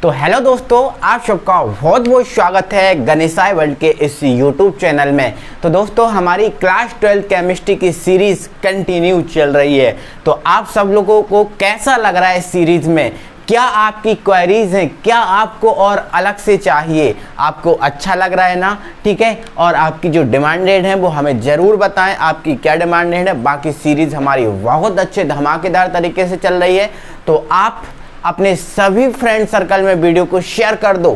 तो हेलो दोस्तों, आप सबका बहुत बहुत स्वागत है गणेशाय वर्ल्ड के इस यूट्यूब चैनल में। तो दोस्तों, हमारी क्लास 12 केमिस्ट्री की सीरीज़ कंटिन्यू चल रही है। तो आप सब लोगों को कैसा लग रहा है इस सीरीज़ में? क्या आपकी क्वेरीज हैं? क्या आपको और अलग से चाहिए? आपको अच्छा लग रहा है ना? ठीक है। और आपकी जो डिमांडेड है वो हमें ज़रूर बताएं, आपकी क्या डिमांडेड है। बाकी सीरीज़ हमारी बहुत अच्छे धमाकेदार तरीके से चल रही है। तो आप अपने सभी फ्रेंड सर्कल में वीडियो को शेयर कर दो।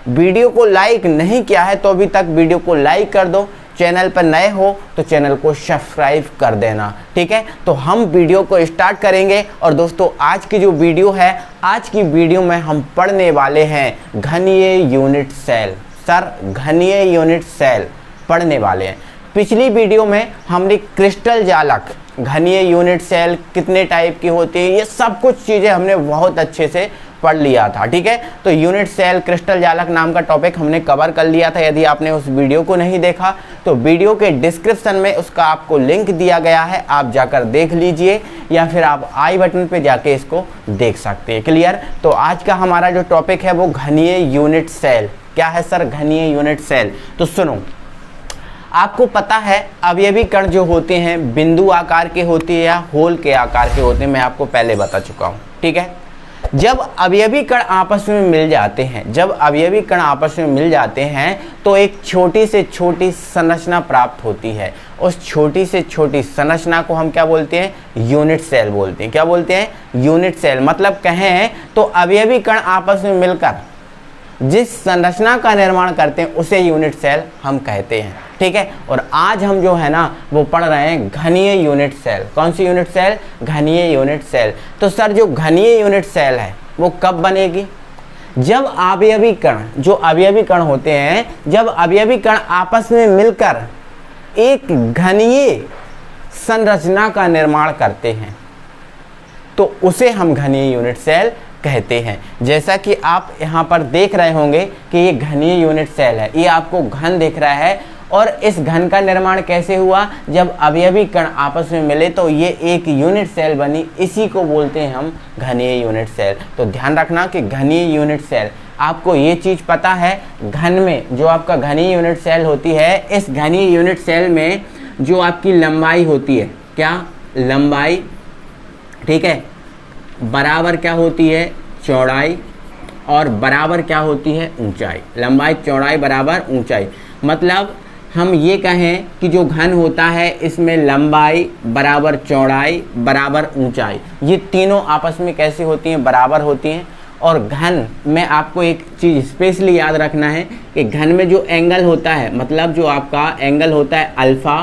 वीडियो को लाइक नहीं किया है तो अभी तक वीडियो को लाइक कर दो। चैनल पर नए हो तो चैनल को सब्सक्राइब कर देना, ठीक है। तो हम वीडियो को स्टार्ट करेंगे। और दोस्तों, आज की जो वीडियो है, आज की वीडियो में हम पढ़ने वाले हैं घनीय यूनिट सेल। सर, घनीय यूनिट सेल पढ़ने वाले हैं। पिछली वीडियो में हमने क्रिस्टल जालक, घनीय यूनिट सेल कितने टाइप की होती है, ये सब कुछ चीज़ें हमने बहुत अच्छे से पढ़ लिया था, ठीक है। तो यूनिट सेल, क्रिस्टल जालक नाम का टॉपिक हमने कवर कर लिया था। यदि आपने उस वीडियो को नहीं देखा तो वीडियो के डिस्क्रिप्शन में उसका आपको लिंक दिया गया है, आप जाकर देख लीजिए, या फिर आप आई बटन पे जाके इसको देख सकते हैं। क्लियर? तो आज का हमारा जो टॉपिक है वो घनीय यूनिट सेल। क्या है सर घनीय यूनिट सेल? तो सुनो, आपको पता है अवयवी कण जो होते हैं बिंदु आकार के होते हैं या होल के आकार के होते हैं, मैं आपको पहले बता चुका हूँ, ठीक है। जब अवयवी कण आपस में मिल जाते हैं, जब अवयवी कण आपस में मिल जाते हैं तो एक छोटी से छोटी संरचना प्राप्त होती है। उस छोटी से छोटी संरचना को हम क्या बोलते हैं? यूनिट सेल बोलते हैं। क्या बोलते हैं? Unit cell. मतलब कहें तो अवयवी कण आपस में मिलकर जिस संरचना का निर्माण करते हैं उसे यूनिट सेल हम कहते हैं, ठीक है। और आज हम जो है ना वो पढ़ रहे हैं घनीय यूनिट सेल। कौन सी यूनिट सेल? घनीय यूनिट सेल। तो सर, जो घनीय यूनिट सेल है वो कब बनेगी? जब अवयवी कण, जो अवयवी कण होते हैं, जब अवयवी कण आपस में मिलकर एक घनीय संरचना का निर्माण करते हैं तो उसे हम घनीय यूनिट सेल कहते हैं। जैसा कि आप यहाँ पर देख रहे होंगे कि ये घनीय यूनिट सेल है, ये आपको घन दिख रहा है। और इस घन का निर्माण कैसे हुआ? जब अवयवी कण आपस में मिले तो ये एक यूनिट सेल बनी, इसी को बोलते हैं हम घनीय यूनिट सेल। तो ध्यान रखना कि घनीय यूनिट सेल, आपको ये चीज़ पता है, घन में जो आपका घनीय यूनिट सेल होती है, इस घनीय यूनिट सेल में जो आपकी लंबाई होती है, क्या लंबाई, ठीक है, बराबर क्या होती है? चौड़ाई। और बराबर क्या होती है? ऊंचाई। लंबाई, चौड़ाई बराबर ऊंचाई। मतलब हम ये कहें कि जो घन होता है इसमें लंबाई बराबर चौड़ाई बराबर ऊंचाई, ये तीनों आपस में कैसे होती हैं? बराबर होती हैं। और घन में आपको एक चीज़ स्पेशली याद रखना है कि घन में जो एंगल होता है, मतलब जो आपका एंगल होता है अल्फ़ा,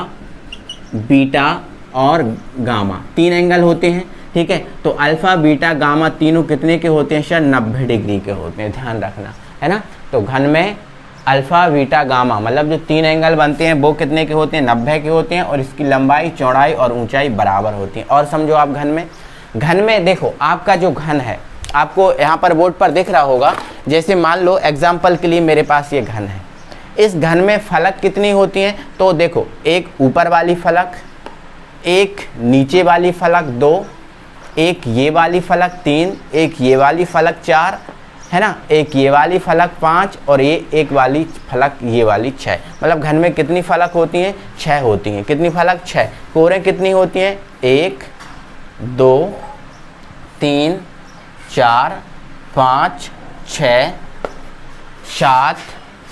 बीटा और गामा, तीन एंगल होते हैं, ठीक है। तो अल्फ़ा, बीटा, गामा तीनों कितने के होते हैं सर? 90 डिग्री के होते हैं, ध्यान रखना है ना। तो घन में अल्फ़ा, बीटा, गामा मतलब जो तीन एंगल बनते हैं वो कितने के होते हैं? 90 के होते हैं। और इसकी लंबाई, चौड़ाई और ऊंचाई बराबर होती है। और समझो आप घन में देखो, आपका जो घन है आपको यहाँ पर बोर्ड पर दिख रहा होगा। जैसे मान लो एग्जाम्पल के लिए मेरे पास ये घन है, इस घन में फलक कितनी होती हैं? तो देखो, एक ऊपर वाली फलक, एक नीचे वाली फलक 2, एक ये वाली फलक 3, एक ये वाली फलक 4, है ना, एक ये वाली फलक 5 और ये एक वाली फलक ये वाली 6। मतलब घन में कितनी फलक होती हैं? 6 होती हैं। कितनी फलक? 6। कोरें कितनी होती हैं? 1 2 3 4 5 6 7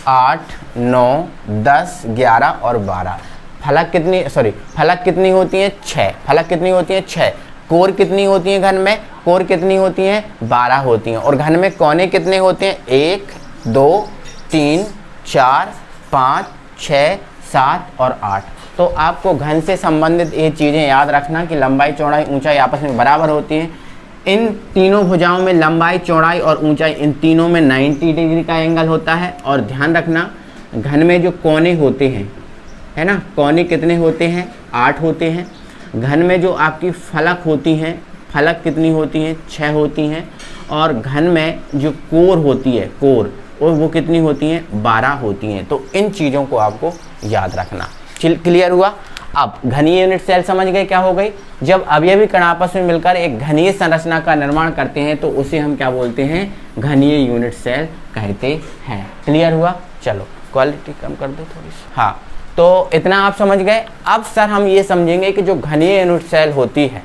8 9 10 11 और 12। फलक कितनी होती हैं? 6। फलक कितनी होती हैं? 6। कोर कितनी होती हैं घन में? कोर कितनी होती हैं? 12 होती हैं। और घन में कोने कितने होते हैं? 1 2 3 4 5 6 7 और 8। तो आपको घन से संबंधित ये चीज़ें याद रखना कि लंबाई, चौड़ाई, ऊंचाई आपस में बराबर होती हैं। इन तीनों भुजाओं में लंबाई, चौड़ाई और ऊंचाई, इन तीनों में 90 डिग्री का एंगल होता है। और ध्यान रखना, घन में जो कोने होते हैं, है ना, कोने कितने होते हैं? 8 होते हैं। घन में जो आपकी फलक होती हैं, फलक कितनी होती हैं? 6 होती हैं। और घन में जो कोर होती है, कोर, और वो कितनी होती हैं? 12 होती हैं। तो इन चीज़ों को आपको याद रखना। क्लियर हुआ? अब घनीय यूनिट सेल समझ गए क्या हो गई? जब अवयवी कण आपस में मिलकर एक घनीय संरचना का निर्माण करते हैं तो उसे हम क्या बोलते हैं? घनीय यूनिट सेल कहते हैं। क्लियर हुआ? चलो क्वालिटी कम कर दो थोड़ी सी। हाँ, तो इतना आप समझ गए। अब सर हम ये समझेंगे कि जो घनीय यूनिट सेल होती है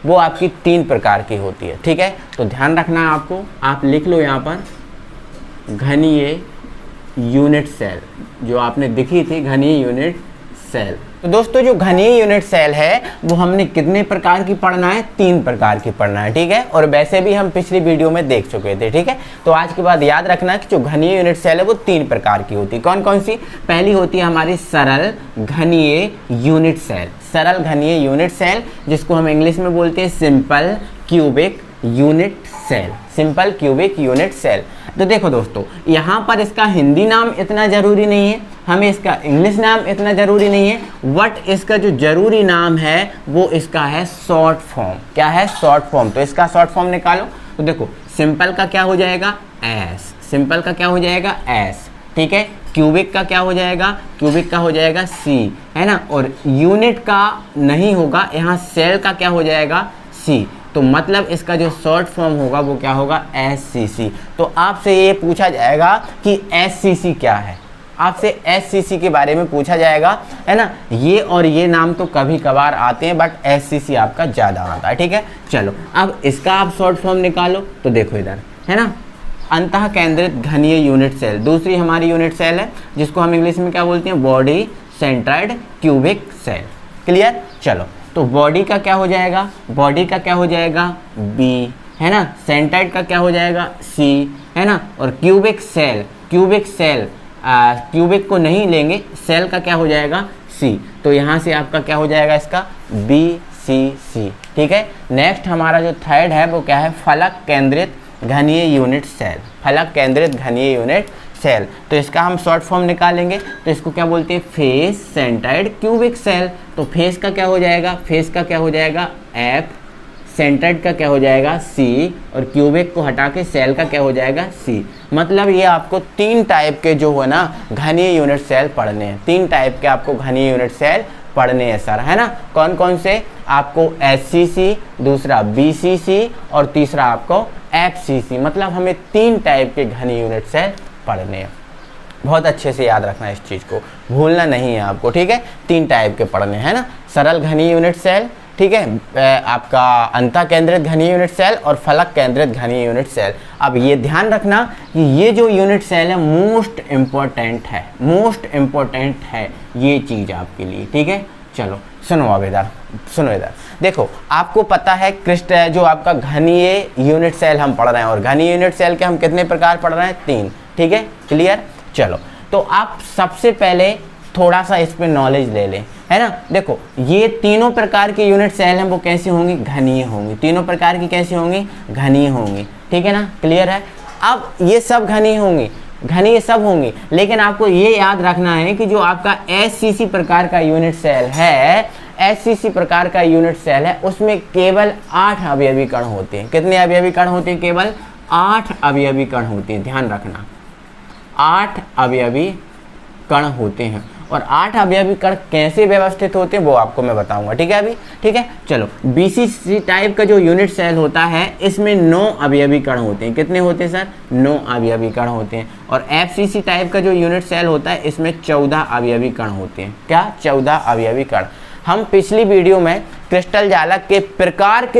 वो आपकी 3 प्रकार की होती है। ठीक है, तो ध्यान रखना है आपको, आप लिख लो यहाँ पर घनीय यूनिट सेल, जो आपने दिखी थी घनीय यूनिट सेल। तो दोस्तों जो घनीय यूनिट सेल है वो हमने कितने प्रकार की पढ़ना है? 3 प्रकार की पढ़ना है। ठीक है, और वैसे भी हम पिछली वीडियो में देख चुके थे। ठीक है, तो आज के बाद याद रखना कि जो घनीय यूनिट सेल है वो 3 प्रकार की होती है। कौन कौन सी? पहली होती है हमारी सरल घनीय यूनिट सेल। सरल घनीय यूनिट सेल, जिसको हम इंग्लिश में बोलते हैं simple cubic unit cell. Simple cubic unit cell. तो देखो दोस्तों, यहाँ पर इसका हिंदी नाम इतना जरूरी नहीं है, हमें इसका इंग्लिश नाम इतना जरूरी नहीं है, बट इसका जो जरूरी नाम है वो इसका है शॉर्ट फॉर्म। क्या है? Short form. तो इसका शॉर्ट फॉर्म निकालो। तो देखो, सिंपल का क्या हो जाएगा? एस। सिंपल का क्या हो जाएगा? एस। ठीक है, क्यूबिक का क्या हो जाएगा? क्यूबिक का हो जाएगा सी, है ना। और यूनिट का नहीं होगा, यहाँ सेल का क्या हो जाएगा? सी। तो मतलब इसका जो शॉर्ट फॉर्म होगा वो क्या होगा? SCC। तो आपसे ये पूछा जाएगा कि SCC क्या है, आपसे SCC के बारे में पूछा जाएगा, है ना। ये और ये नाम तो कभी कभार आते हैं, बट SCC आपका ज़्यादा आता है। ठीक है, चलो अब इसका आप शॉर्ट फॉर्म निकालो। तो देखो इधर, है ना, अंतः केंद्रित घनीय यूनिट सेल। दूसरी हमारी यूनिट सेल है जिसको हम इंग्लिश में क्या बोलते हैं? Body centred cubic cell. Clear? चलो, तो बॉडी का क्या हो जाएगा? बॉडी का क्या हो जाएगा? B, है ना। सेंटर्ड का क्या हो जाएगा? C, है ना। और cubic cell, cubic cell, cubic को नहीं लेंगे, सेल का क्या हो जाएगा? C। तो यहाँ से आपका क्या हो जाएगा? इसका BCC। ठीक है, नेक्स्ट हमारा जो थर्ड है वो क्या है? फलक केंद्रित घनीय यूनिट सेल। फलक केंद्रित घनीय यूनिट सेल। तो इसका हम शॉर्ट फॉर्म निकालेंगे, तो इसको क्या बोलते हैं? Face centred cubic cell. तो फेस का क्या हो जाएगा? फेस का क्या हो जाएगा? F। सेंटर्ड का क्या हो जाएगा? C। और क्यूबिक को हटा के सेल का क्या हो जाएगा? C। मतलब ये आपको 3 टाइप के जो है ना घनीय यूनिट सेल पढ़ने हैं। 3 टाइप के आपको घनीय यूनिट सेल पढ़ने हैं सर, है ना। कौन कौन से? आपको SCC, दूसरा BCC और तीसरा आपको FCC। मतलब हमें 3 टाइप के घनीय यूनिट सेल पढ़ने हैं। बहुत अच्छे से याद रखना, इस चीज़ को भूलना नहीं है आपको। ठीक है, 3 टाइप के पढ़ने हैं ना, सरल घनीय यूनिट सेल, ठीक है, आपका अंतः केंद्रित घनीय यूनिट सेल और फलक केंद्रित घनीय यूनिट सेल। अब ये ध्यान रखना कि ये जो यूनिट सेल है मोस्ट इम्पोर्टेंट है, मोस्ट इम्पोर्टेंट है ये चीज़ आपके लिए। ठीक है, चलो सुनो अब इधर, सुनो इधर। देखो, आपको पता है क्रिस्टल जो आपका घनीय यूनिट सेल हम पढ़ रहे हैं, और घनीय यूनिट सेल के हम कितने प्रकार पढ़ रहे हैं? 3। ठीक है, क्लियर? चलो, तो आप सबसे पहले थोड़ा सा इस पे नॉलेज ले लें, है ना। देखो, ये तीनों प्रकार के यूनिट सेल हैं वो कैसी होंगी? घनीय होंगी। तीनों प्रकार की कैसी होंगी? घनीय होंगी। ठीक है ना, क्लियर है। अब ये सब घनीय होंगी, घनीय सब होंगी, लेकिन आपको ये याद रखना है कि जो आपका SCC प्रकार का यूनिट सेल है, SCC प्रकार का यूनिट सेल है, उसमें केवल 8 अवयवी कण होते हैं। कितने अवयवी कण होते हैं? केवल 8 अवयवी कण होते हैं। ध्यान रखना, 8 अवयवी कण होते हैं। और 8 अवयवी कण कैसे व्यवस्थित होते हैं वो आपको मैं बताऊंगा। ठीक है अभी, ठीक है। चलो, BCC टाइप का जो यूनिट सेल होता है इसमें 9 अवयवी कण होते हैं। कितने होते हैं सर? 9 अवयवी कण होते हैं। और FCC टाइप का जो यूनिट सेल होता है इसमें 14 अवयवी कण होते हैं। क्या? 14 अवयवी कण। हम पिछली वीडियो में क्रिस्टल जालक के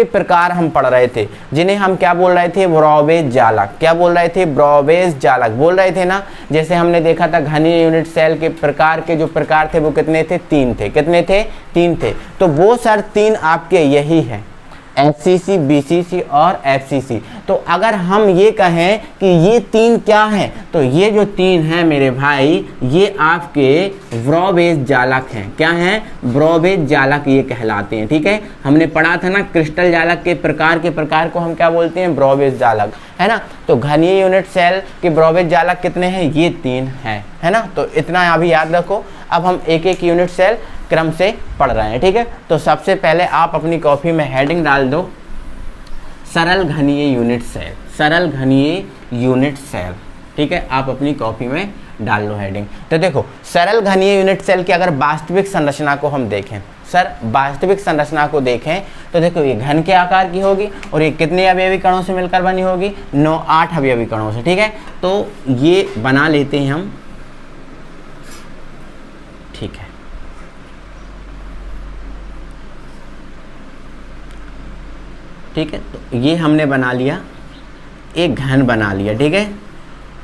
प्रकार हम पढ़ रहे थे, जिन्हें हम क्या बोल रहे थे? ब्रॉवेज जालक। क्या बोल रहे थे? ब्रॉवेज जालक बोल रहे थे ना। जैसे हमने देखा था घनीय यूनिट सेल के जो प्रकार थे वो कितने थे? 3 थे। कितने थे? 3 थे। तो वो सर 3 आपके यही हैं, SCC, BCC और FCC। तो अगर हम ये कहें कि ये 3 क्या हैं, तो ये जो 3 हैं मेरे भाई, ये आपके ब्रॉवेज जालक हैं। क्या हैं? ब्रॉवेज जालक ये कहलाते हैं। ठीक है, हमने पढ़ा था ना क्रिस्टल जालक के प्रकार को हम क्या बोलते हैं? ब्रॉवेज जालक, है ना। तो घनीय यूनिट सेल के ब्रॉवेज जालक कितने हैं? ये 3 हैं, है ना। तो इतना अभी याद रखो। अब हम एक एक यूनिट सेल क्रम से पढ़ रहे हैं। ठीक है, तो सबसे पहले आप अपनी कॉपी में हेडिंग डाल दो सरल घनीय यूनिट सेल। सरल घनीय यूनिट सेल, ठीक है, आप अपनी कॉपी में डाल लो हेडिंग। तो देखो, सरल घनीय यूनिट सेल की अगर वास्तविक संरचना को हम देखें सर वास्तविक संरचना को देखें तो देखो ये घन के आकार की होगी और ये कितने अवयवी कणों से मिलकर बनी होगी, 8 अवयवी कणों से। ठीक है, तो ये बना लेते हैं हम। ठीक है, ठीक है, तो ये हमने बना लिया, एक घन बना लिया। ठीक है,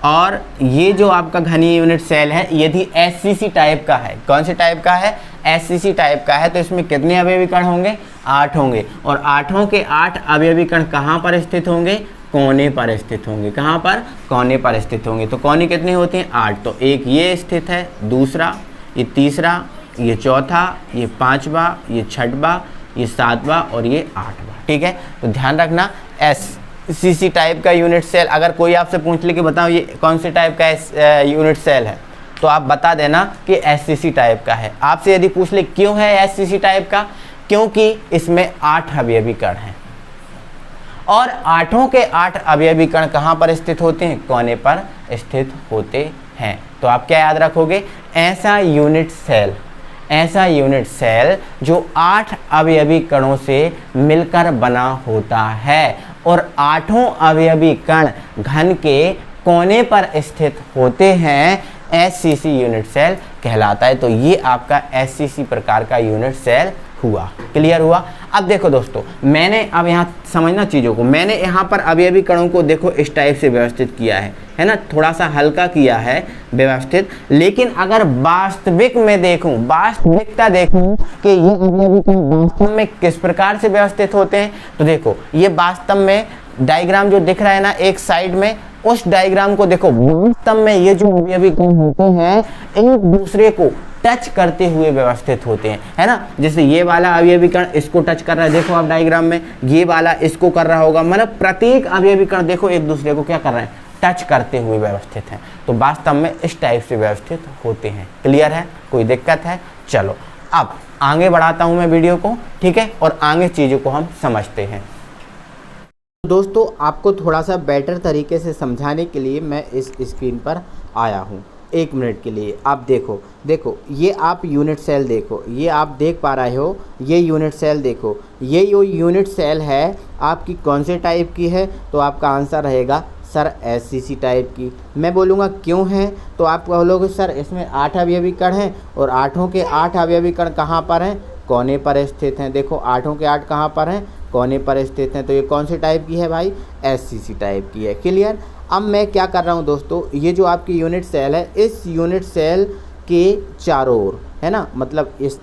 और ये जो आपका घनीय यूनिट सेल है यदि एससीसी टाइप का है, कौन से टाइप का है, एससीसी टाइप का है, तो इसमें कितने अवयवी कण होंगे, 8 होंगे। और 8 के 8 अवयवी कण कहाँ पर स्थित होंगे, कोने पर स्थित होंगे। कहाँ पर, कोने पर स्थित होंगे। तो कोने कितने होते हैं, 8। तो एक ये स्थित है, दूसरा, ये तीसरा, ये चौथा, ये पांचवा, ये छठवा, ये सातवां और ये 8वां। ठीक है, तो ध्यान रखना एससीसी टाइप का यूनिट सेल, अगर कोई आपसे पूछ ले कि बताओ ये कौन से टाइप का यूनिट सेल है, तो आप बता देना कि एससीसी टाइप का है। आपसे यदि पूछ ले क्यों है एससीसी टाइप का, क्योंकि इसमें 8 अवयवी कण हैं और 8 के 8 अवयवी कण कहाँ पर स्थित होते हैं, कोने पर स्थित होते हैं। तो आप क्या याद रखोगे, ऐसा यूनिट सेल जो 8 अवयवी कणों से मिलकर बना होता है और 8 अवयवी कण घन के कोने पर स्थित होते हैं, एससीसी यूनिट सेल कहलाता है। तो ये आपका एससीसी प्रकार का यूनिट सेल हुआ। क्लियर हुआ। अब देखो दोस्तों, मैंने अब यहाँ समझना चीज़ों को, मैंने यहाँ पर अवयवी कणों को देखो इस टाइप से व्यवस्थित किया है ना, थोड़ा सा हल्का किया है व्यवस्थित। लेकिन अगर वास्तविक में देखूं, वास्तविकता देखूं कि ये अवयवी कण वास्तव में किस प्रकार से व्यवस्थित होते हैं, तो देखो ये वास्तव में डायग्राम जो दिख रहा है ना एक साइड में, उस डायग्राम को देखो, वास्तव में ये जो अवयवी कण होते हैं एक दूसरे को टच करते हुए व्यवस्थित होते हैं, है ना। जैसे ये वाला अवयवी कण इसको टच कर रहा है, देखो आप डायग्राम में, ये वाला इसको कर रहा होगा, मतलब प्रत्येक अवयवी कण देखो एक दूसरे को क्या कर रहे हैं, टच करते हुए व्यवस्थित हैं। तो वास्तव में इस टाइप से व्यवस्थित होते हैं। क्लियर है, कोई दिक्कत है। चलो अब आगे बढ़ाता हूं मैं वीडियो को, ठीक है, और आगे चीज़ों को हम समझते हैं। दोस्तों आपको थोड़ा सा बेटर तरीके से समझाने के लिए मैं इस स्क्रीन पर आया हूँ 1 मिनट के लिए। आप देखो ये आप यूनिट सेल देखो, ये आप देख पा रहे हो, ये यूनिट सेल देखो, ये जो यूनिट सेल है आपकी कौन से टाइप की है, तो आपका आंसर रहेगा सर एससीसी टाइप की। मैं बोलूँगा क्यों है, तो आप बोलोगे सर इसमें 8 अवयवी कण हैं और 8 के 8 अवयवी कण कहाँ पर हैं, कोने पर स्थित हैं। देखो 8 के 8 कहाँ पर हैं, कोने पर स्थित हैं। तो ये कौन से टाइप की है भाई, एससीसी टाइप की है। क्लियर। अब मैं क्या कर रहा हूँ दोस्तों, ये जो आपकी यूनिट सेल है, इस यूनिट सेल के चारों ओर, है ना, मतलब इस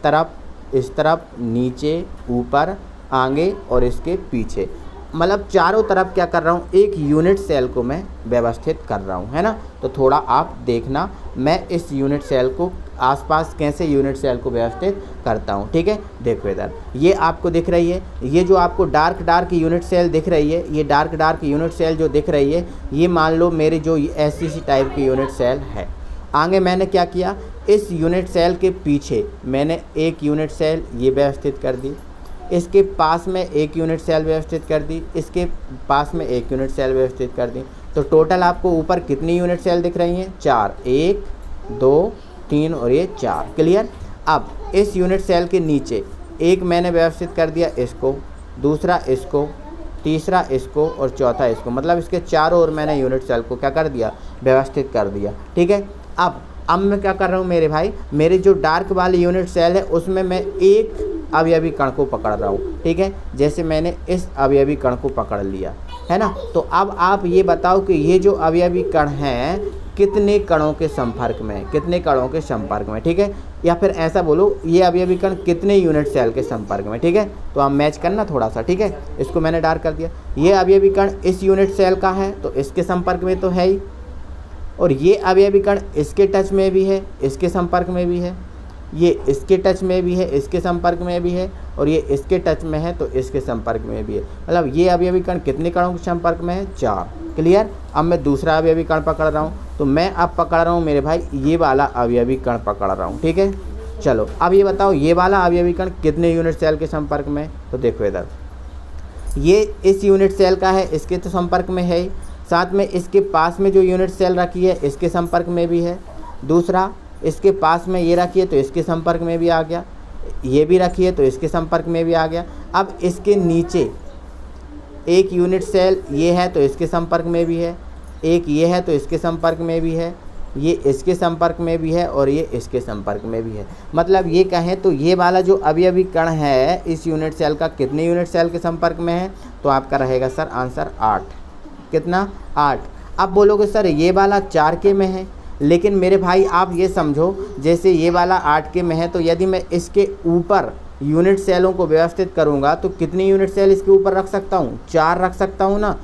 तरफ, नीचे, ऊपर, आगे और इसके पीछे, मतलब चारों तरफ क्या कर रहा हूँ, एक यूनिट सेल को मैं व्यवस्थित कर रहा हूँ, है ना। तो थोड़ा आप देखना मैं इस यूनिट सेल को आसपास कैसे यूनिट सेल को व्यवस्थित करता हूँ। ठीक है, देखो इधर ये आपको दिख रही है, ये जो आपको डार्क यूनिट सेल दिख रही है, ये डार्क यूनिट सेल जो दिख रही है, ये मान लो मेरी जो एससीसी टाइप की यूनिट सेल है। आगे मैंने क्या किया, इस यूनिट सेल के पीछे मैंने एक यूनिट सेल ये व्यवस्थित कर दी, इसके पास में एक यूनिट सेल व्यवस्थित कर दी, इसके पास में एक यूनिट सेल व्यवस्थित कर दी। तो टोटल आपको ऊपर कितनी यूनिट सेल दिख रही हैं, 4, 1, 2, 3 और ये 4। क्लियर। अब इस यूनिट सेल के नीचे एक मैंने व्यवस्थित कर दिया इसको, दूसरा इसको, तीसरा इसको और चौथा इसको, मतलब इसके चारों ओर मैंने यूनिट सेल को क्या कर दिया, व्यवस्थित कर दिया। ठीक है। अब मैं क्या कर रहा हूँ मेरे भाई, मेरी जो डार्क वाली यूनिट सेल है उसमें मैं एक अवयवी कण को पकड़ रहा हूँ। ठीक है, जैसे मैंने इस अवयवी कण को पकड़ लिया, है ना। तो अब आप ये बताओ कि ये जो अवयवी कण हैं कितने कणों के संपर्क में, कितने कणों के संपर्क में, ठीक है, या फिर ऐसा बोलो ये अवयवी कण कितने यूनिट सेल के संपर्क में। ठीक है, तो आप मैच करना थोड़ा सा। ठीक है, इसको मैंने डार्क कर दिया, ये अवयवी कण इस यूनिट सेल का है तो इसके संपर्क में तो है ही, और ये अवयवी कण इसके टच में भी है, इसके संपर्क में भी है, ये इसके टच में भी है, इसके संपर्क में भी है, और ये इसके टच में है तो इसके संपर्क में भी है। मतलब ये अवयवी कण कितने कणों के संपर्क में है, 4। क्लियर। अब मैं दूसरा अवयवी कण पकड़ रहा हूँ, तो मैं अब पकड़ रहा हूँ मेरे भाई ये वाला अवयवी कण पकड़ रहा हूँ। ठीक है, चलो अब ये बताओ ये वाला अवयवी कण कितने यूनिट सेल के संपर्क में, तो देखो इधर ये इस यूनिट सेल का है, इसके तो संपर्क में है ही, साथ में इसके पास में जो यूनिट सेल रखी है इसके संपर्क में भी है, दूसरा इसके पास में ये रखी है तो इसके संपर्क में भी आ गया, ये भी रखिए तो इसके संपर्क में भी आ गया। अब इसके नीचे एक यूनिट सेल ये है तो इसके संपर्क में भी है, एक ये है तो इसके संपर्क में भी है, ये इसके संपर्क में भी है और ये इसके संपर्क में भी है। मतलब ये कहें तो ये वाला जो अवयवी कण है इस यूनिट सेल का कितने यूनिट सेल के संपर्क में है, तो आपका रहेगा सर आंसर 8। कितना? 8। अब बोलोगे सर ये वाला 4K में है, लेकिन मेरे भाई आप ये समझो जैसे ये वाला 8K में है तो यदि मैं इसके ऊपर यूनिट सेलों को व्यवस्थित करूँगा तो कितनी यूनिट सेल इसके ऊपर रख सकता हूँ? 4 रख सकता हूँ ना।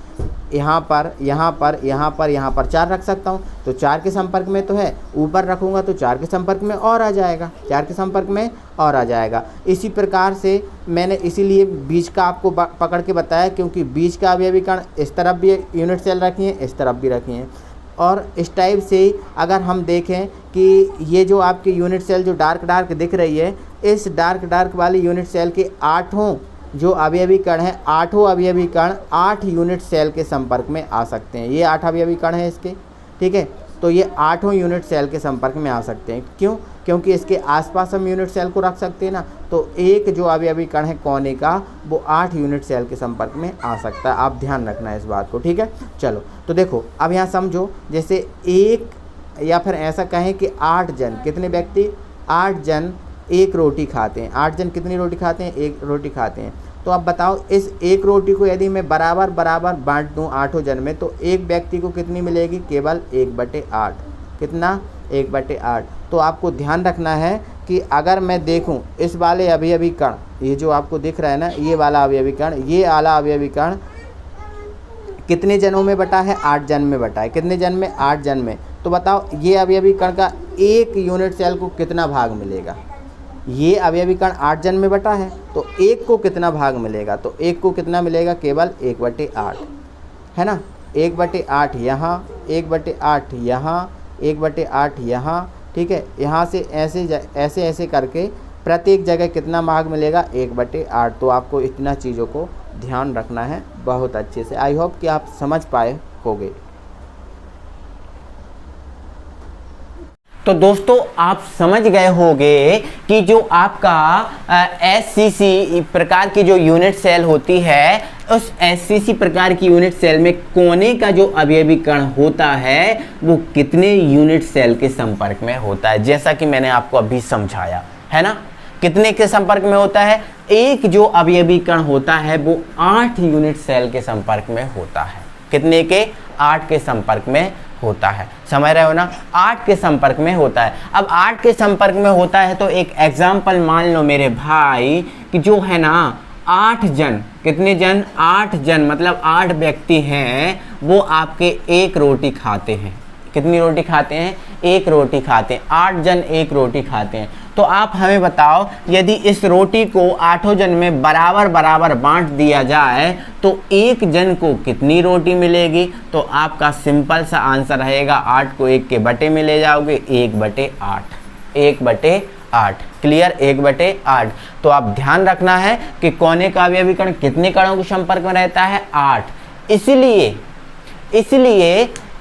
यहाँ पर, यहाँ पर, यहाँ पर, यहाँ पर 4 रख सकता हूँ। तो 4 के संपर्क में तो है, ऊपर रखूँगा तो 4 के संपर्क में और आ जाएगा, 4 के संपर्क में और आ जाएगा। इसी प्रकार से मैंने इसीलिए बीच का आपको पकड़ के बताया, क्योंकि बीच का अवयवी कण इस तरफ भी यूनिट सेल रखी हैं, इस तरफ भी रखी हैं। और इस टाइप से अगर हम देखें कि ये जो आपकी यूनिट सेल जो डार्क दिख रही है, इस डार्क वाली यूनिट सेल के 8 जो अवयवी कण हैं, 8 अवयवी कण 8 यूनिट सेल के संपर्क में आ सकते हैं। ये 8 अवयवी कण हैं इसके, ठीक है। तो ये 8 यूनिट सेल के संपर्क में आ सकते हैं। क्यों? क्योंकि इसके आसपास हम यूनिट सेल को रख सकते हैं ना। तो एक जो अवयवी कण है कोने का वो 8 यूनिट सेल के संपर्क में आ सकता है। आप ध्यान रखना है इस बात को, ठीक है। चलो तो देखो अब यहाँ समझो, जैसे एक या फिर ऐसा कहें कि 8 जन, कितने व्यक्ति? 8 जन एक रोटी खाते हैं। 8 जन कितनी रोटी खाते हैं? एक रोटी खाते हैं। तो अब बताओ इस एक रोटी को यदि मैं बराबर बांट दूं 8 जन में तो एक व्यक्ति को कितनी मिलेगी? केवल 1/8। कितना? 1/8। तो आपको ध्यान रखना है कि अगर मैं देखूं इस वाले अवयवी कण, ये जो आपको दिख रहा है ना, ये वाला अवयवी कण, ये वाला अवयवी कण कितने जनों में बटा है? 8 जन में बटा है। कितने जन में? 8 जन में। तो बताओ ये अवयवी कण का एक यूनिट सेल को कितना भाग मिलेगा? ये अवयवी कण 8 जन में बटा है तो एक को कितना भाग मिलेगा? तो एक को कितना मिलेगा? केवल 1/8, है ना। 1/8 यहाँ, 1/8 यहाँ, 1/8 यहाँ, ठीक है। यहाँ से ऐसे करके प्रत्येक जगह कितना भाग मिलेगा? 1/8। तो आपको इतना चीज़ों को ध्यान रखना है बहुत अच्छे से। आई होप कि आप समझ पाए होंगे। तो दोस्तों आप समझ गए होंगे कि जो आपका SCC प्रकार की जो यूनिट सेल होती है, उस SCC प्रकार की यूनिट सेल में कोने का जो अवयवी कण होता है वो कितने यूनिट सेल के संपर्क में होता है, जैसा कि मैंने आपको अभी समझाया है ना। कितने के संपर्क में होता है? एक जो अवयवी कण होता है वो 8 यूनिट सेल के संपर्क में होता है। कितने के? 8 के संपर्क में होता है। समझ रहे हो ना? 8 के संपर्क में होता है। अब 8 के संपर्क में होता है तो एक एग्जाम्पल मान लो मेरे भाई कि जो है ना 8 जन, कितने जन? 8 जन मतलब 8 व्यक्ति हैं, वो आपके एक रोटी खाते हैं। कितनी रोटी खाते हैं? एक रोटी खाते हैं। 8 जन एक रोटी खाते हैं। तो आप हमें बताओ यदि इस रोटी को 8 जन में बराबर बांट दिया जाए तो एक जन को कितनी रोटी मिलेगी? तो आपका सिंपल सा आंसर रहेगा 8 को 1 के बटे में ले जाओगे, 1/8। 1/8 क्लियर? 1/8। तो आप ध्यान रखना है कि कोने का अवयवी कण कितने कणों के संपर्क में रहता है? 8। इसलिए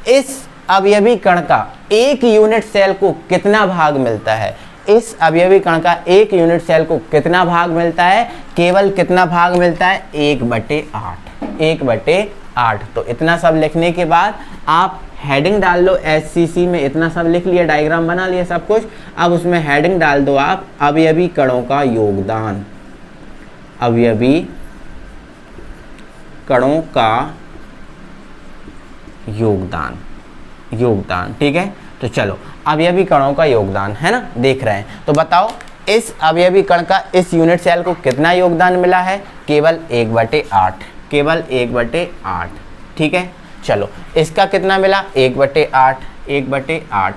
इस अवयवी कण का एक यूनिट सेल को कितना भाग मिलता है? इस अवयवी कण का एक यूनिट सेल को कितना भाग मिलता है? केवल कितना भाग मिलता है? 1/8। 1/8। तो इतना सब लिखने के बाद आप हेडिंग डाल लो SCC में। इतना सब लिख लिया, डायग्राम बना लिया सब कुछ। अब उसमें हेडिंग डाल दो आप अवयवी कणों का योगदान। अवयवी कणों का योगदान, ठीक है। तो चलो अवयवी कणों का योगदान है ना, देख रहे हैं। तो बताओ इस अवयवी कण का इस यूनिट सेल को कितना योगदान मिला है? केवल 1/8। केवल 1/8, ठीक है। चलो इसका कितना मिला? 1/8। 1/8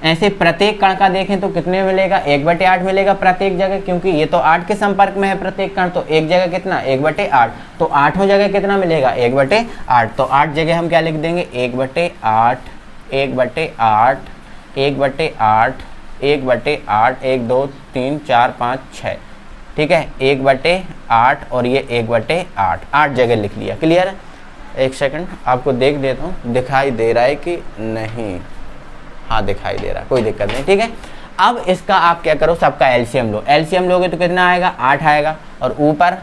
ऐसे प्रत्येक कण का देखें तो कितने मिलेगा? 1/8 मिलेगा प्रत्येक जगह, क्योंकि ये तो 8 के संपर्क में है प्रत्येक कण। तो एक जगह कितना? 1/8। तो 8 जगह कितना मिलेगा? 1/8। तो 8 जगह हम क्या लिख देंगे? 1/8, 1/8, 1/8, 1/8, 1 2 3 4 5 6, ठीक है। 1/8 और ये 1/8, 8 जगह लिख लिया। क्लियर? एक सेकंड आपको देख देता हूँ, दिखाई दे रहा है कि नहीं? हाँ दिखाई दे रहा है, कोई दिक्कत नहीं, ठीक है। अब इसका आप क्या करो, सबका एलसीएम लो। एलसीएम लोगे तो कितना आएगा, 8 आएगा। और ऊपर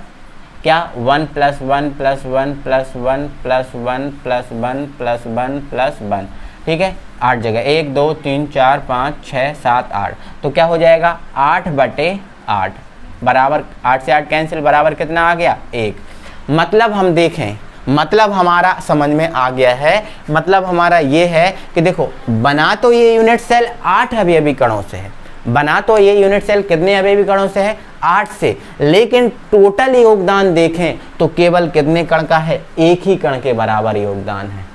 क्या 1 + 1 + 1 + 1 + 1 + 1 + 1 + 1, ठीक है। 8 जगह 1 2 3 4 5 6 7 8, तो क्या हो जाएगा 8/8 बराबर 8 से 8 कैंसिल, बराबर कितना आ गया 1। मतलब हम देखें, मतलब हमारा समझ में आ गया है। मतलब हमारा ये है कि देखो, बना तो ये यूनिट सेल 8 अवयवी कणों से है, बना तो ये यूनिट सेल कितने अवयवी कणों से है, 8 से, लेकिन टोटल योगदान देखें तो केवल कितने कण का है, एक ही कण के बराबर योगदान है,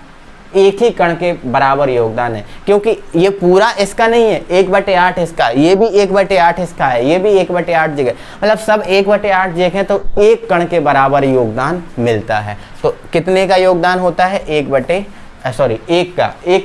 एक ही कण के बराबर योगदान है। क्योंकि ये पूरा इसका नहीं है, 1/8 इसका, ये भी 1/8 इसका है, ये भी 1/8 जगह, मतलब सब 1/8 जगह, तो एक कण के बराबर योगदान मिलता है। तो कितने का योगदान होता है, एक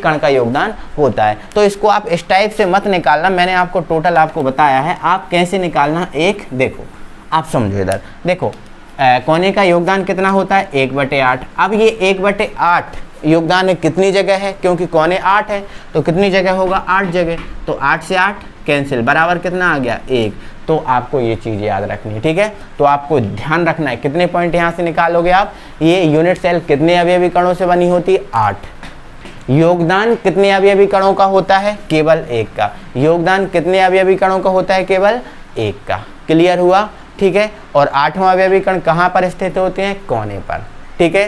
कण का योगदान होता है। तो इसको आप इस टाइप से मत निकालना, मैंने आपको टोटल आपको बताया है, आप कैसे निकालना, एक देखो, आप समझो इधर देखो, कोने का योगदान कितना होता है, 1/8। अब ये 1/8 योगदान है कितनी जगह है, क्योंकि कोने 8 है तो कितनी जगह होगा, 8 जगह, तो 8 से 8 कैंसिल, बराबर कितना आ गया 1। तो आपको ये चीज़ याद रखनी है, ठीक है। तो आपको ध्यान रखना है, कितने पॉइंट यहाँ से निकालोगे आप, ये यूनिट सेल कितने अवयवी कणों से बनी होती है, 8। योगदान कितने अवयवी कणों का होता है, केवल 1 का। योगदान कितने अवयवी कणों का होता है, केवल 1 का। क्लियर हुआ, ठीक है। और 8वां अवयवी कण कहाँ पर स्थित होते हैं, कोने पर, ठीक है।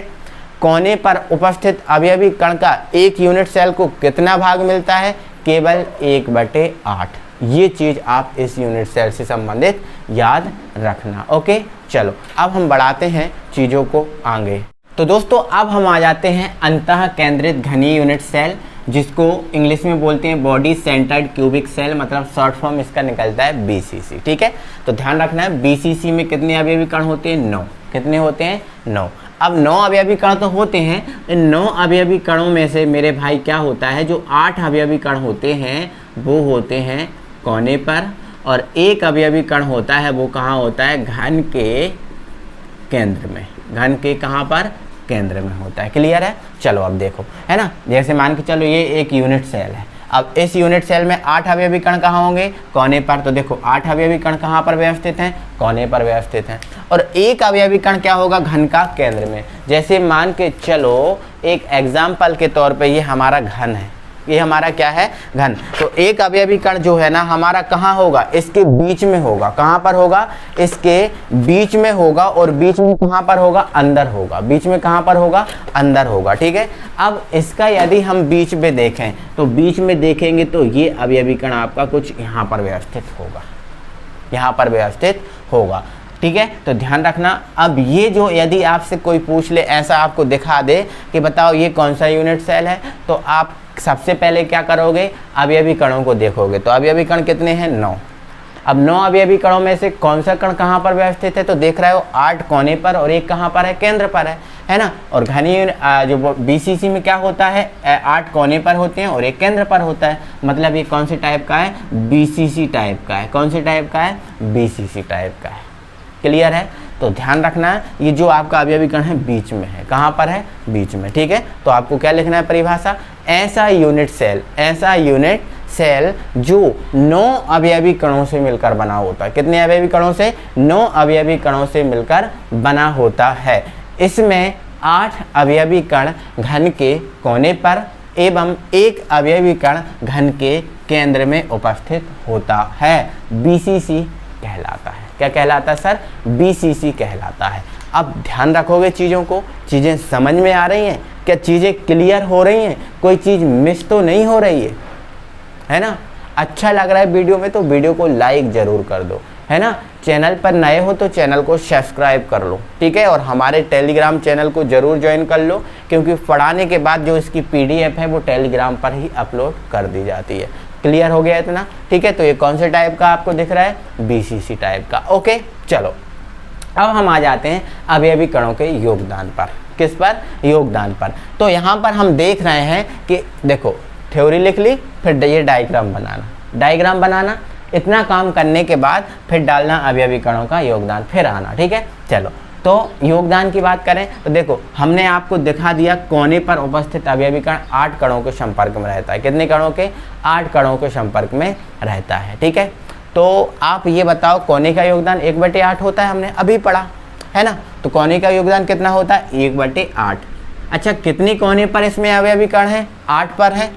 कोने पर उपस्थित अवयवी कण का एक यूनिट सेल को कितना भाग मिलता है, केवल 1/8। ये चीज आप इस यूनिट सेल से संबंधित याद रखना। ओके, चलो अब हम बढ़ाते हैं चीज़ों को आगे। तो दोस्तों अब हम आ जाते हैं अंतः केंद्रित घनीय यूनिट सेल, जिसको इंग्लिश में बोलते हैं बॉडी सेंटर्ड क्यूबिक सेल, मतलब शॉर्ट फॉर्म इसका निकलता है BCC, ठीक है। तो ध्यान रखना है, BCC में कितने अवयवी कण होते हैं, 9। कितने होते हैं, 9। अब 9 अवयवी कण तो होते हैं, इन 9 अवयवी कणों में से मेरे भाई क्या होता है, जो 8 अवयवी कण होते हैं वो होते हैं कोने पर, और एक अवयवी कण होता है वो कहाँ होता है, घन के केंद्र में। घन के कहाँ पर, केंद्र में होता है। क्लियर है, चलो अब देखो, है ना, जैसे मान के चलो ये एक यूनिट सेल है। अब इस यूनिट सेल में 8 अवयवी कण कहाँ होंगे, कोने पर। तो देखो 8 अवयवी कण कहाँ पर व्यवस्थित हैं, कोने पर व्यवस्थित हैं। और एक अवयवी कण क्या होगा, घन का केंद्र में। जैसे मान के चलो एक एग्जाम्पल के तौर पे ये हमारा घन है, ये हमारा क्या है, घन। तो एक अवयवी कण जो है ना हमारा कहाँ होगा, इसके बीच में होगा। कहाँ पर होगा, इसके बीच में होगा। और बीच में कहाँ पर होगा, अंदर होगा। बीच में कहाँ पर होगा, अंदर होगा, ठीक है। अब इसका यदि हम बीच में देखें तो बीच में देखेंगे तो ये अवयवी कण आपका कुछ यहाँ पर व्यवस्थित होगा, यहाँ पर व्यवस्थित होगा, ठीक है। तो ध्यान रखना। अब ये जो यदि आपसे कोई पूछ ले, ऐसा आपको दिखा दे कि बताओ ये कौन सा यूनिट सेल है, तो आप सबसे पहले क्या करोगे, अवयवी कणों को देखोगे। तो अवयवी कण कितने हैं, 9। अब 9 अवयवी कणों में से कौन सा कण कहाँ पर व्यवस्थित है, तो देख रहे हो 8 कोने पर और एक कहाँ पर है, केंद्र पर है ना। और घनीय जो BCC में क्या होता है, 8 कोने पर होते हैं और एक केंद्र पर होता है। मतलब ये कौन से टाइप का है, BCC टाइप का है। कौन से टाइप का है, BCC टाइप का है। क्लियर है। तो ध्यान रखना है, ये जो आपका अवयवी कण है बीच में है। कहाँ पर है, बीच में, ठीक है। तो आपको क्या लिखना है, परिभाषा, ऐसा यूनिट सेल, ऐसा यूनिट सेल जो 9 अवयवी कणों से मिलकर बना होता है। कितने अवयवी कणों से, 9 अवयवी कणों से मिलकर बना होता है। इसमें 8 अवयवी कण घन के कोने पर एवं एक अवयवी कण घन के केंद्र में उपस्थित होता है। BCC कहलाता है। क्या कहलाता है सर, BCC कहलाता है। अब ध्यान रखोगे चीज़ों को, चीज़ें समझ में आ रही हैं, क्या चीज़ें क्लियर हो रही हैं, कोई चीज़ मिस तो नहीं हो रही है ना। अच्छा लग रहा है वीडियो में तो वीडियो को लाइक ज़रूर कर दो, है ना। चैनल पर नए हो तो चैनल को सब्सक्राइब कर लो, ठीक है। और हमारे टेलीग्राम चैनल को ज़रूर ज्वाइन कर लो, क्योंकि पढ़ाने के बाद जो इसकी PDF है वो टेलीग्राम पर ही अपलोड कर दी जाती है। क्लियर हो गया इतना, ठीक है। तो ये कौन से टाइप का आपको दिख रहा है, BCC टाइप का। ओके, चलो अब हम आ जाते हैं अवयवी कणों के योगदान पर। किस पर, योगदान पर। तो यहाँ पर हम देख रहे हैं कि देखो थ्योरी लिख ली, फिर ये डायग्राम बनाना, डायग्राम बनाना, इतना काम करने के बाद फिर डालना अवयवी कणों का योगदान, फिर आना, ठीक है। चलो तो योगदान की बात करें तो देखो हमने आपको दिखा दिया कोने पर उपस्थित अवयवी कण 8 कणों के संपर्क में रहता है। कितने कणों के? 8 कणों के संपर्क में रहता है। ठीक है, तो आप ये बताओ कोने का योगदान 1/8 होता है, हमने अभी पढ़ा है ना। तो कोने का योगदान कितना होता है? 1/8। अच्छा, कितने कोने पर इसमें अवयवी कण है? 8 पर है,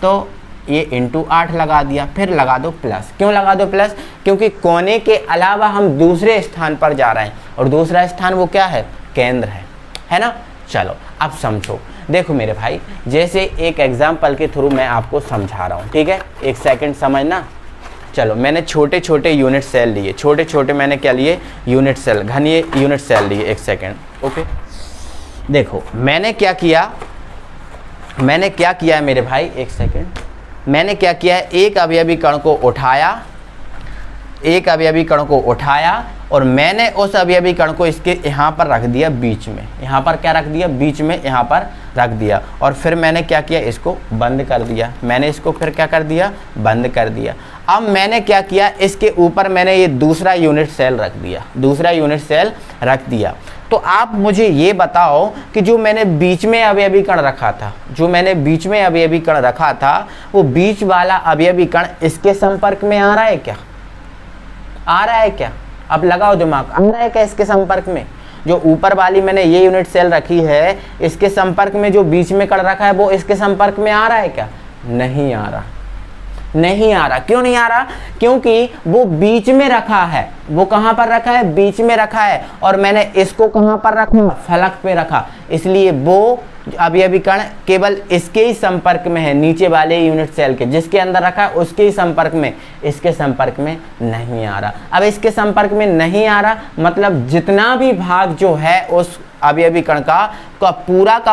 तो ये इंटू 8 लगा दिया, फिर लगा दो प्लस। क्यों लगा दो प्लस? क्योंकि कोने के अलावा हम दूसरे स्थान पर जा रहे हैं, और दूसरा स्थान वो क्या है? केंद्र है ना। चलो अब समझो, देखो मेरे भाई, जैसे एक एग्जाम्पल के थ्रू मैं आपको समझा रहा हूँ, ठीक है, एक सेकंड समझना। चलो मैंने छोटे छोटे यूनिट सेल लिए, छोटे छोटे मैंने क्या लिए? यूनिट सेल, घनीय यूनिट सेल लिए। एक सेकंड, ओके। देखो मैंने क्या किया है मेरे भाई, एक सेकंड, मैंने क्या किया है? एक अवयवी कण को उठाया और मैंने उस अवयवी कण को इसके यहाँ पर रख दिया बीच में। यहाँ पर क्या रख दिया? बीच में यहाँ पर रख दिया। और फिर मैंने क्या किया? इसको बंद कर दिया। मैंने इसको फिर क्या कर दिया? बंद कर दिया। अब मैंने क्या किया? इसके ऊपर मैंने ये दूसरा यूनिट सेल रख दिया। तो आप मुझे ये बताओ कि जो मैंने बीच में अवयवी कण रखा था, वो बीच वाला अवयवी कण इसके संपर्क में आ रहा है क्या? अब लगाओ दिमाग, आ रहा है क्या इसके संपर्क में? जो ऊपर वाली मैंने ये यूनिट सेल रखी है, इसके संपर्क में जो बीच में कण रखा है वो इसके संपर्क में आ रहा है क्या? नहीं आ रहा। क्यों नहीं आ रहा? क्योंकि वो बीच में रखा है। वो कहां पर रखा है? बीच में रखा है। और मैंने इसको कहां पर रखा? फलक पे रखा। इसलिए वो अवयवी कण केवल इसके ही संपर्क में है, नीचे वाले यूनिट सेल के, जिसके अंदर रखा है उसके ही संपर्क में, इसके संपर्क में नहीं आ रहा। अब इसके संपर्क में नहीं आ रहा मतलब जितना भी भाग जो है उस अवयवी कण का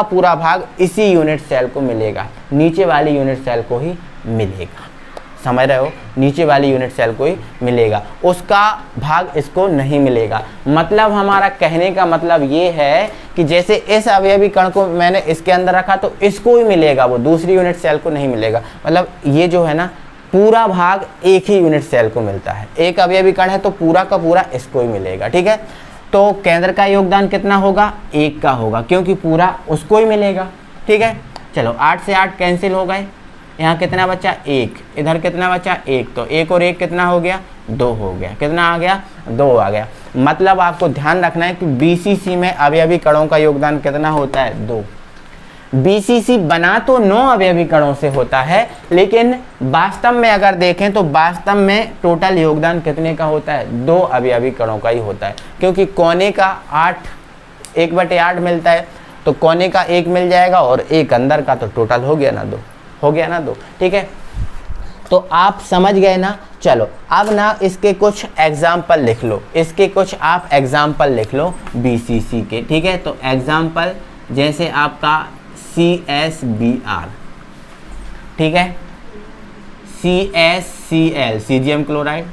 पूरा भाग इसी यूनिट सेल को मिलेगा, नीचे वाली यूनिट सेल को ही मिलेगा। समझ रहे हो? नीचे वाली यूनिट सेल को ही मिलेगा, उसका भाग इसको नहीं मिलेगा। मतलब हमारा कहने का मतलब ये है कि जैसे इस अवयवी कण को मैंने इसके अंदर रखा तो इसको ही मिलेगा, वो दूसरी यूनिट सेल को नहीं मिलेगा। मतलब ये जो है ना, पूरा भाग एक ही यूनिट सेल को मिलता है। एक अवयवी कण है तो पूरा का पूरा इसको ही मिलेगा। ठीक है, तो केंद्र का योगदान कितना होगा? 1 का होगा, क्योंकि पूरा उसको ही मिलेगा। ठीक है, चलो 8 से 8 कैंसिल हो गए। यहाँ कितना बचा? 1। इधर कितना बचा? 1। तो 1 और 1 कितना हो गया? 2 हो गया। कितना आ गया? 2 आ गया। मतलब आपको ध्यान रखना है कि बीसीसी में अवयवी कणों का योगदान कितना होता है? 2। बीसीसी बना तो 9 अवयवी कणों से होता है, लेकिन वास्तव में अगर देखें तो वास्तव में टोटल योगदान कितने का होता है? 2 अवयवी कणों का ही होता है, क्योंकि कोने का 1/8 मिलता है, तो कोने का 1 मिल जाएगा और 1 अंदर का, तो टोटल हो गया ना 2। ठीक है, तो आप समझ गए ना। चलो अब ना इसके कुछ एग्जाम्पल लिख लो, बीसीसी के। ठीक है, तो एग्जाम्पल जैसे आपका CSBr, ठीक है, CSCl caesium chloride,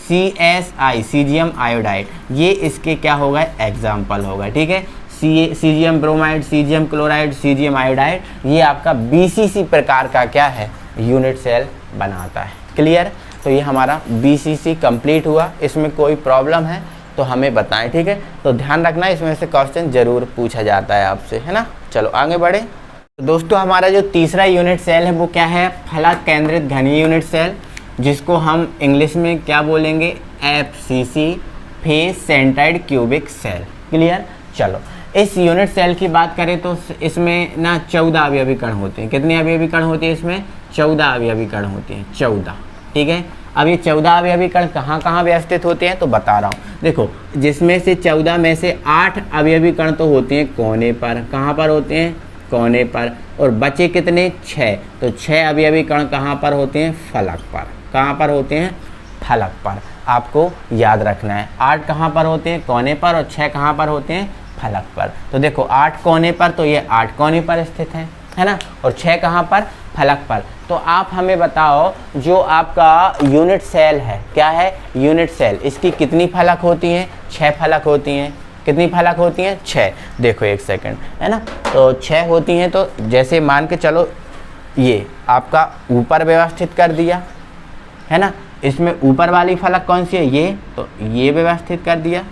CSI caesium iodide, ये इसके क्या होगा? एग्जाम्पल होगा। ठीक है, caesium bromide, caesium chloride, caesium iodide, ये आपका बीसीसी प्रकार का क्या है? यूनिट सेल बनाता है। क्लियर? तो ये हमारा बीसीसी कंप्लीट हुआ। इसमें कोई प्रॉब्लम है तो हमें बताएं। ठीक है, तो ध्यान रखना इसमें से क्वेश्चन जरूर पूछा जाता है आपसे, है ना। चलो आगे बढ़े। तो दोस्तों हमारा जो तीसरा यूनिट सेल है वो क्या है? फलक केंद्रित घनीय यूनिट सेल, जिसको हम इंग्लिश में क्या बोलेंगे? FCC, face centred cubic cell. Clear? चलो इस यूनिट सेल की बात करें तो इसमें ना 14 अवयवी कण होते हैं। कितने अवयवी कण होते हैं इसमें? 14 अवयवी कण होते हैं, 14। ठीक है, अब ये 14 अवयवी कण कहाँ कहाँ व्यवस्थित होते हैं तो बता रहा हूँ। देखो, जिसमें से 14 में से 8 अवयवी कण तो होते हैं कोने पर। कहाँ पर होते हैं? कोने पर। और बचे कितने? 6। तो 6 अवयवी कण कहाँ पर होते हैं? फलक पर। कहाँ पर होते हैं? फलक पर। आपको याद रखना है, 8 कहाँ पर होते हैं? कोने पर, और 6 कहाँ पर होते हैं? फलक पर। तो देखो 8 कोने पर, तो ये 8 कोने पर स्थित है ना, और 6 कहाँ पर? फलक पर। तो आप हमें बताओ, जो आपका यूनिट सेल है, क्या है? यूनिट सेल, इसकी कितनी फलक होती हैं? 6 फलक होती हैं। कितनी फलक होती हैं? 6। देखो एक सेकंड, है ना, तो 6 होती हैं। तो जैसे मान के चलो ये आपका ऊपर व्यवस्थित कर दिया, है ना, इसमें ऊपर वाली फलक कौन सी है? ये, तो ये व्यवस्थित कर दिया।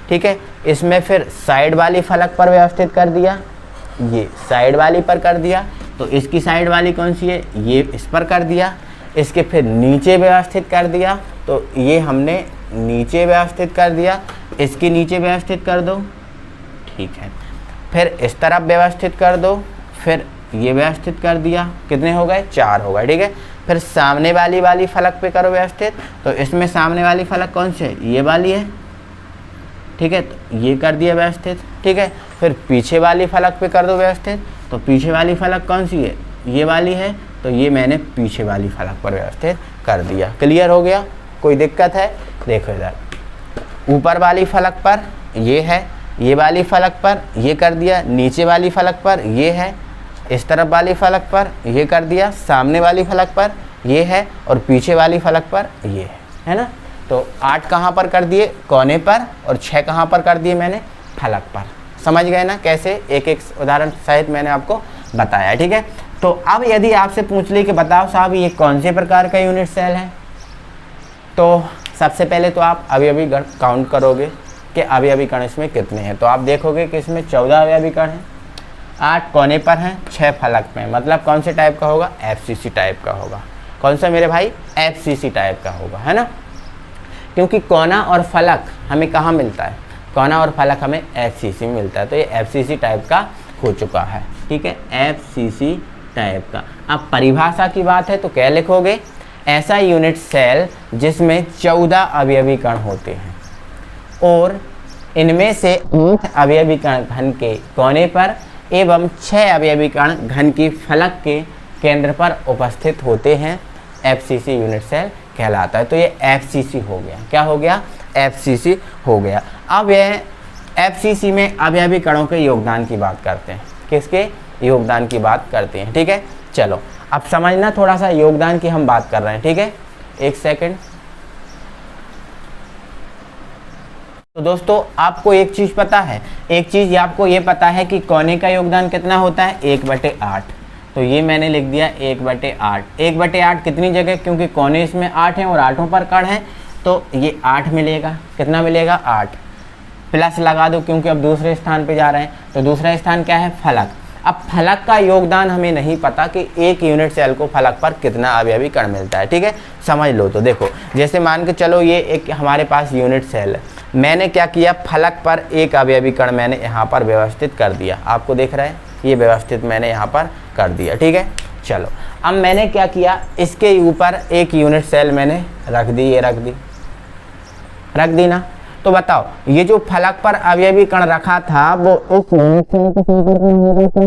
ठीक है। इसमें फिर साइड वाली फलक पर व्यवस्थित कर दिया, ये साइड वाली पर कर दिया, तो इसकी साइड वाली कौन सी है, ये इस पर कर दिया। इसके फिर नीचे व्यवस्थित कर दिया, तो ये हमने नीचे व्यवस्थित कर दिया, इसके नीचे व्यवस्थित कर दो, ठीक है। फिर इस तरफ व्यवस्थित कर दो, फिर ये व्यवस्थित कर दिया, कितने हो गए, 4 हो गए, ठीक है। फिर सामने वाली फलक पे करो व्यवस्थित, तो इसमें सामने वाली फलक कौन सी है, ये वाली है, ठीक है, तो ये कर दिया व्यवस्थित, ठीक है। फिर पीछे वाली फलक पे कर दो व्यवस्थित, तो पीछे वाली फलक कौन सी है, ये वाली है, तो ये मैंने पीछे वाली फलक पर व्यवस्थित कर दिया। क्लियर हो गया, कोई दिक्कत है, देखो इधर ऊपर वाली फलक पर ये है, ये वाली फलक पर ये कर दिया, नीचे वाली फलक पर ये है, इस तरफ वाली फलक पर ये कर दिया, सामने वाली फलक पर ये है, और पीछे वाली फलक पर ये है ना। तो 8 कहाँ पर कर दिए, कोने पर, और 6 कहाँ पर कर दिए मैंने, फलक पर। समझ गए ना कैसे, एक एक उदाहरण सहित मैंने आपको बताया, ठीक है। तो अब यदि आपसे पूछ ले कि बताओ साहब ये कौन से प्रकार का यूनिट सेल है, तो सबसे पहले तो आप अवयवी गण काउंट करोगे कि अवयवी कण इसमें कितने हैं। तो आप देखोगे कि इसमें 14 अवयवी कण हैं, 8 कोने पर हैं, 6 फलक में, मतलब कौन से टाइप का होगा, FCC टाइप का होगा। कौन सा मेरे भाई, FCC टाइप का होगा, है ना। क्योंकि कोना और फलक हमें कहाँ मिलता है, कोना और फलक हमें FCC में मिलता है, तो ये FCC टाइप का हो चुका है, ठीक है, FCC टाइप का। अब परिभाषा की बात है तो क्या लिखोगे, ऐसा यूनिट सेल जिसमें 14 अवयवी कण होते हैं और इनमें से 8 अवयवी कण घन के कोने पर एवं 6 अवयवी कण घन की फलक के केंद्र पर उपस्थित होते हैं, FCC यूनिट सेल कहलाता है। तो ये FCC हो गया, क्या हो गया, FCC हो गया। अब यह FCC में अवयवी कणों के योगदान की बात करते हैं, किसके योगदान की बात करते हैं, ठीक है। चलो अब समझना थोड़ा सा योगदान की हम बात कर रहे हैं, ठीक है, एक सेकंड। तो दोस्तों आपको एक चीज पता है, एक चीज आपको ये पता है कि कोने का योगदान कितना होता है, 1/8। तो ये मैंने लिख दिया 1/8। 1/8 कितनी जगह, क्योंकि कोने इसमें 8 हैं और 8 पर कण है, तो ये 8 मिलेगा, कितना मिलेगा, 8 प्लस लगा दो, क्योंकि अब दूसरे स्थान पे जा रहे हैं, तो दूसरा स्थान क्या है, फलक। अब फलक का योगदान हमें नहीं पता कि एक यूनिट सेल को फलक पर कितना अवयवी कण मिलता है, ठीक है, समझ लो। तो देखो जैसे मान के चलो ये एक हमारे पास यूनिट सेल है, मैंने क्या किया, फलक पर एक अवयवी कण मैंने यहाँ पर व्यवस्थित कर दिया, आपको देख रहे हैं, ये व्यवस्थित मैंने यहाँ पर कर दिया, ठीक है। चलो अब मैंने क्या किया, इसके ऊपर एक यूनिट सेल मैंने रख दी, ये रख दी ना। तो बताओ ये जो फलक पर अवयवी कण रखा था वो इस यूनिट सेल के संपर्क में होगा क्या,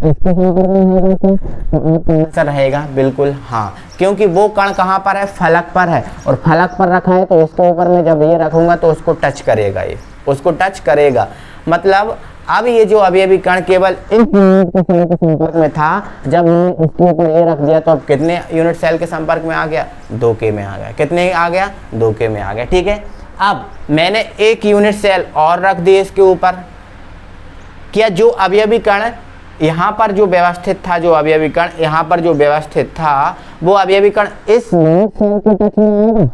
इसके संपर्क में होगा क्या, तो आंसर रहेगा बिल्कुल हाँ, क्योंकि वो कण कहाँ पर है, फलक पर है, और फलक पर रखा है तो इसके ऊपर में जब ये रखूंगा तो उसको टच करेगा, ये उसको टच करेगा। मतलब अब ये जो अवयवी कण केवल इस यूनिट के सेल के संपर्क में था, जब मैंने इसके ऊपर ये रख दिया तो अब कितने यूनिट सेल के संपर्क में आ गया, 2 के में आ गया, कितने आ गया, 2 के में आ गया, ठीक है। अब मैंने एक यूनिट सेल और रख दिए इसके ऊपर, क्या जो अवयवी कण यहाँ पर जो व्यवस्थित था, जो अवयवी कण यहाँ पर जो व्यवस्थित था, वो अवयवी कण इस यूनिट सेल के टच में आएगा,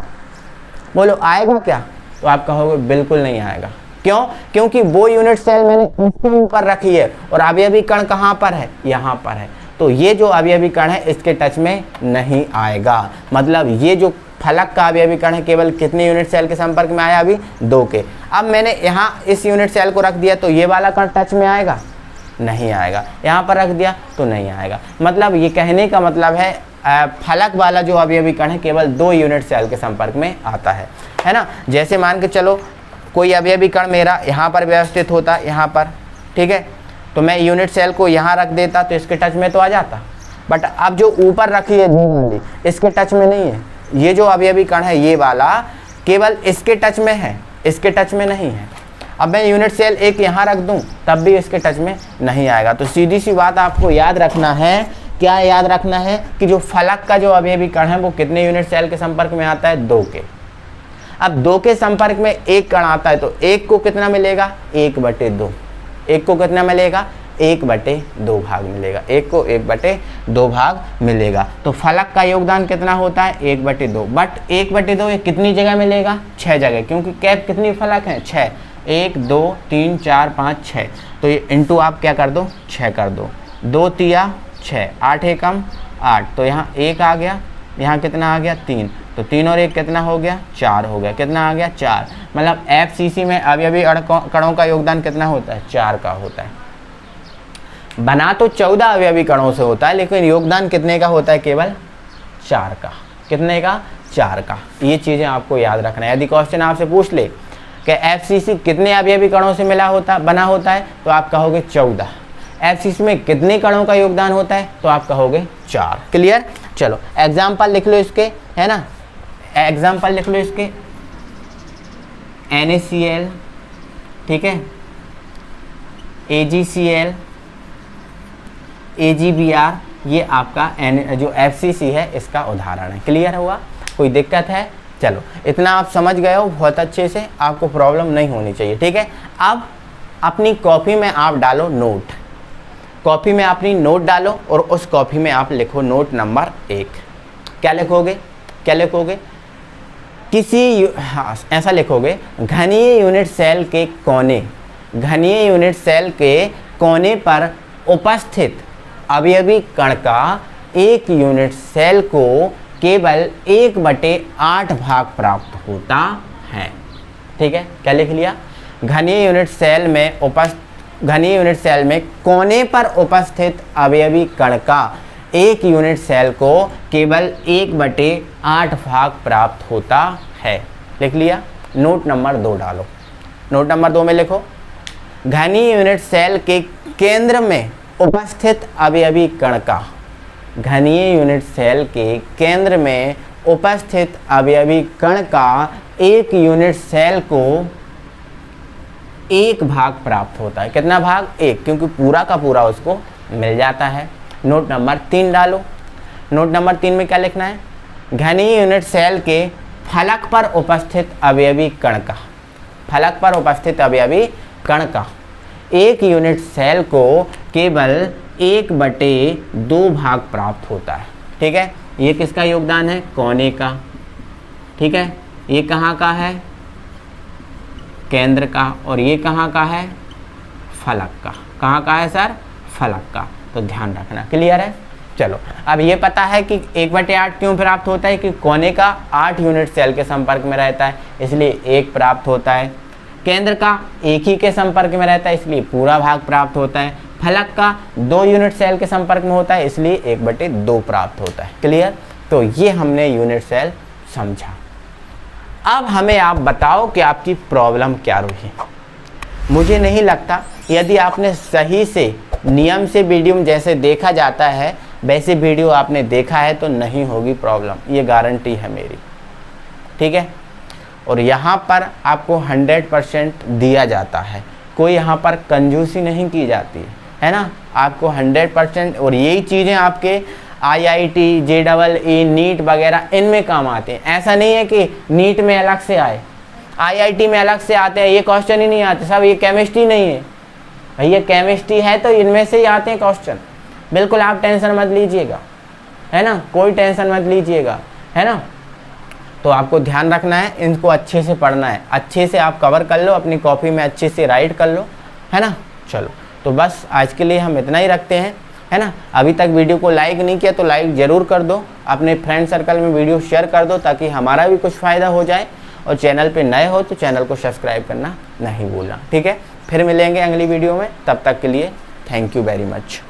बोलो आएगा क्या, तो आप कहोगे बिल्कुल नहीं आएगा। क्यों, क्योंकि वो यूनिट सेल मैंने इसके ऊपर रखी है और अवयवी कण कहाँ पर है, यहाँ पर है, तो ये जो अवयवी कण है इसके टच में नहीं आएगा। मतलब ये जो फलक का अवयवी कण है केवल कितने यूनिट सेल के संपर्क में आया, अभी 2 के। अब मैंने यहाँ इस यूनिट सेल को रख दिया तो ये वाला कण टच में आएगा, नहीं आएगा, यहाँ पर रख दिया तो नहीं आएगा। मतलब ये कहने का मतलब है फलक वाला जो अवयवी कण है केवल 2 यूनिट सेल के संपर्क में आता है ना। जैसे मान के चलो कोई अवयवी कण मेरा यहाँ पर व्यवस्थित होता, यहाँ पर, ठीक है, तो मैं यूनिट सेल को यहाँ रख देता तो इसके टच में तो आ जाता, बट अब जो ऊपर रखी है वाली इसके टच में नहीं है। ये जो अवयवी कण है ये वाला केवल इसके टच में है, इसके टच में नहीं है। अब मैं यूनिट सेल एक यहाँ रख दूं तब भी इसके टच में नहीं आएगा। तो सीधी सी बात आपको याद रखना है, क्या याद रखना है कि जो फलक का जो अवयवी कण है वो कितने यूनिट सेल के संपर्क में आता है, 2 के। अब 2 के संपर्क में एक कण आता है तो एक को कितना मिलेगा, 1/2। एक को कितना मिलेगा, 1/2 भाग मिलेगा, 1 को 1/2 भाग मिलेगा। तो फलक का योगदान कितना होता है 1/2, बट 1/2 ये कितनी जगह मिलेगा 6 जगह, क्योंकि कैप कितनी फलक हैं 6, 1 2 3 4 5 6, तो ये इंटू आप क्या कर दो 6 कर दो, 2 तिया 6, 8 एकम 8, तो यहाँ 1 आ गया, यहाँ कितना आ गया 3, तो 3 और 1 कितना हो गया 4 हो गया, कितना आ गया 4, मतलब FCC में अवयवी कणों का योगदान कितना होता है 4 का होता है। बना तो 14 अवयवी कणों से होता है, लेकिन योगदान कितने का होता है केवल 4 का, कितने का 4 का। ये चीज़ें आपको याद रखना है। यदि क्वेश्चन आपसे पूछ ले कि FCC कितने अवयवी कणों से बना होता है, तो आप कहोगे 14। FCC में कितने कणों का योगदान होता है, तो आप कहोगे 4। क्लियर। चलो एग्जाम्पल लिख लो इसके, है ना, एग्जाम्पल लिख लो इसके, NaCl, ठीक है, AgCl, AgBr, ये आपका जो FCC है इसका उदाहरण है। क्लियर हुआ, कोई दिक्कत है? चलो इतना आप समझ गए हो बहुत अच्छे से, आपको प्रॉब्लम नहीं होनी चाहिए, ठीक है। अब अपनी कॉपी में आप डालो नोट, कॉपी में अपनी नोट डालो और उस कॉपी में आप लिखो नोट नंबर 1। क्या लिखोगे, क्या लिखोगे, हाँ ऐसा लिखोगे, घनीय यूनिट सेल के कोने, घनीय यूनिट सेल के कोने पर उपस्थित अवयवी कण का एक यूनिट सेल को केवल 1/8 भाग प्राप्त होता है। ठीक है, क्या लिख लिया, घनीय यूनिट सेल में कोने पर उपस्थित अवयवी कण का एक यूनिट सेल को केवल 1/8 भाग प्राप्त होता है। लिख लिया। नोट नंबर 2 डालो, नोट नंबर 2 में लिखो, घनीय यूनिट सेल के केंद्र में उपस्थित अवयवी कण का, घनीय यूनिट सेल के केंद्र में उपस्थित अवयवी कण का एक यूनिट सेल को 1 भाग प्राप्त होता है। कितना भाग? 1, क्योंकि पूरा का पूरा उसको मिल जाता है। नोट नंबर 3 डालो, नोट नंबर 3 में क्या लिखना है, घनीय यूनिट सेल के फलक पर उपस्थित अवयवी कण का, फलक पर उपस्थित अवयवी कण का एक यूनिट सेल को केवल 1/2 भाग प्राप्त होता है। ठीक है, ये किसका योगदान है? कोने का। ठीक है, ये कहाँ का है? केंद्र का। और ये कहाँ का है? फलक का। कहाँ का है सर? फलक का। तो ध्यान रखना। क्लियर है? चलो, अब ये पता है कि 1/8 क्यों प्राप्त होता है कि कोने का 8 यूनिट सेल के संपर्क में रहता है, इसलिए 1 प्राप्त होता है। केंद्र का 1 ही के संपर्क में रहता है, इसलिए पूरा भाग प्राप्त होता है। फलक का 2 यूनिट सेल के संपर्क में होता है, इसलिए 1/2 प्राप्त होता है। क्लियर? तो ये हमने यूनिट सेल समझा। अब हमें आप बताओ कि आपकी प्रॉब्लम क्या रही। मुझे नहीं लगता, यदि आपने सही से नियम से वीडियो जैसे देखा जाता है वैसे वीडियो आपने देखा है तो नहीं होगी प्रॉब्लम, ये गारंटी है मेरी। ठीक है, और यहाँ पर आपको 100% दिया जाता है, कोई यहाँ पर कंजूसी नहीं की जाती है ना, आपको 100%। और यही चीज़ें आपके IIT, JEE, नीट वगैरह इनमें काम आते हैं। ऐसा नहीं है कि नीट में अलग से आए, IIT में अलग से आते हैं, ये क्वेश्चन ही नहीं आते सब। ये केमिस्ट्री नहीं है भैया, केमिस्ट्री है तो इनमें से ही आते हैं क्वेश्चन। बिल्कुल आप टेंशन मत लीजिएगा, है ना, कोई टेंशन मत लीजिएगा, है ना। तो आपको ध्यान रखना है, इनको अच्छे से पढ़ना है, अच्छे से आप कवर कर लो, अपनी कॉपी में अच्छे से राइट कर लो, है ना। चलो, तो बस आज के लिए हम इतना ही रखते हैं, है ना। अभी तक वीडियो को लाइक नहीं किया तो लाइक ज़रूर कर दो, अपने फ्रेंड सर्कल में वीडियो शेयर कर दो ताकि हमारा भी कुछ फ़ायदा हो जाए। और चैनल पे नए हो तो चैनल को सब्सक्राइब करना नहीं भूलना। ठीक है, फिर मिलेंगे अगली वीडियो में, तब तक के लिए थैंक यू वेरी मच।